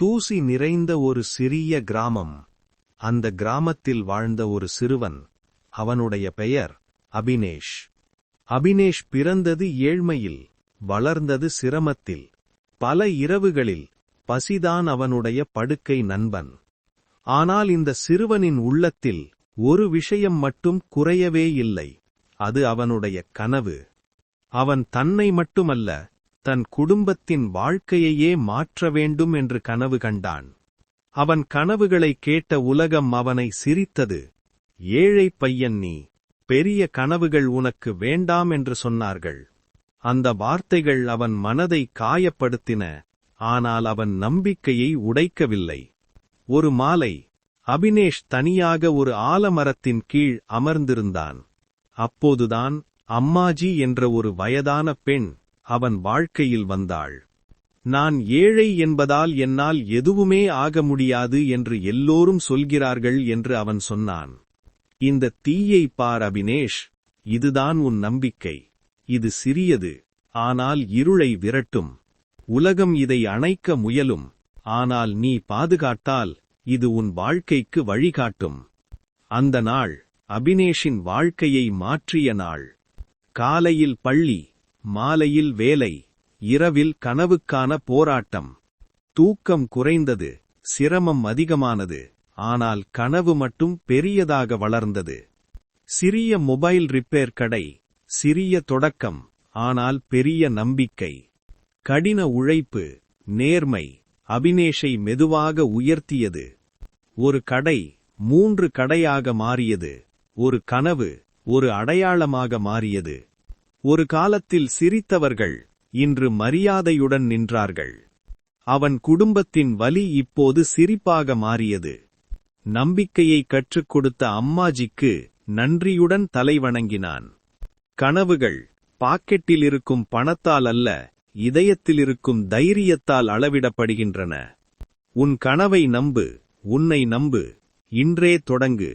தூசி நிறைந்த ஒரு சிறிய கிராமம். அந்த கிராமத்தில் வாழ்ந்த ஒரு சிறுவன். அவனுடைய பெயர் அபினேஷ். அபினேஷ் பிறந்தது ஏழ்மையில், வளர்ந்தது சிரமத்தில். பல இரவுகளில் பசிதான் அவனுடைய படுக்கை நண்பன். ஆனால் இந்த சிறுவனின் உள்ளத்தில் ஒரு விஷயம் மட்டும் குறையவே இல்லை. அது அவனுடைய கனவு. அவன் தன்னை மட்டுமல்ல, தன் குடும்பத்தின் வாழ்க்கையையே மாற்ற வேண்டும் என்று கனவு கண்டான். அவன் கனவுகளை கேட்ட உலகம் அவனை சிரித்தது. ஏழை பையன் நீ, பெரிய கனவுகள் உனக்கு வேண்டாம் என்று சொன்னார்கள். அந்த வார்த்தைகள் அவன் மனதை காயப்படுத்தின. ஆனால் அவன் நம்பிக்கையை உடைக்கவில்லை. ஒரு மாலை அபினேஷ் தனியாக ஒரு ஆலமரத்தின் கீழ் அமர்ந்திருந்தான். அப்போதுதான் அம்மாஜி என்ற ஒரு வயதான பெண் அவன் வாழ்க்கையில் வந்தாள். நான் ஏழை என்பதால் என்னால் எதுவுமே ஆக முடியாது என்று எல்லோரும் சொல்கிறார்கள் என்று அவன் சொன்னான். இந்த தீயை பார் அபினேஷ், இதுதான் உன் நம்பிக்கை. இது சிறியது, ஆனால் இருளை விரட்டும். உலகம் இதை அணைக்க முயலும், ஆனால் நீ பாதுகாத்தால் இது உன் வாழ்க்கைக்கு வழிகாட்டும். அந்த நாள் அபினேஷின் வாழ்க்கையை மாற்றிய நாள். காலையில் பள்ளி, மாலையில் வேலை, இரவில் கனவுக்கான போராட்டம். தூக்கம் குறைந்தது, சிரமம் அதிகமானது. ஆனால் கனவு மட்டும் பெரியதாக வளர்ந்தது. சிறிய மொபைல் ரிப்பேர் கடை, சிறிய தொடக்கம், ஆனால் பெரிய நம்பிக்கை. கடின உழைப்பு, நேர்மை அபினேஷை மெதுவாக உயர்த்தியது. ஒரு கடை 3 கடையாக மாறியது. ஒரு கனவு ஒரு அடையாளமாக மாறியது. ஒரு காலத்தில் சிரித்தவர்கள் இன்று மரியாதையுடன் நின்றார்கள். அவன் குடும்பத்தின் வலி இப்போது சிரிப்பாக மாறியது. நம்பிக்கையை கற்றுக் கொடுத்த அம்மாஜிக்கு நன்றியுடன் தலைவணங்கினான். கனவுகள் பாக்கெட்டில் இருக்கும் பணத்தால் அல்ல, இதயத்திலிருக்கும் தைரியத்தால் அளவிடப்படுகின்றன. உன் கனவை நம்பு, உன்னை நம்பு. இன்றே தொடங்கு.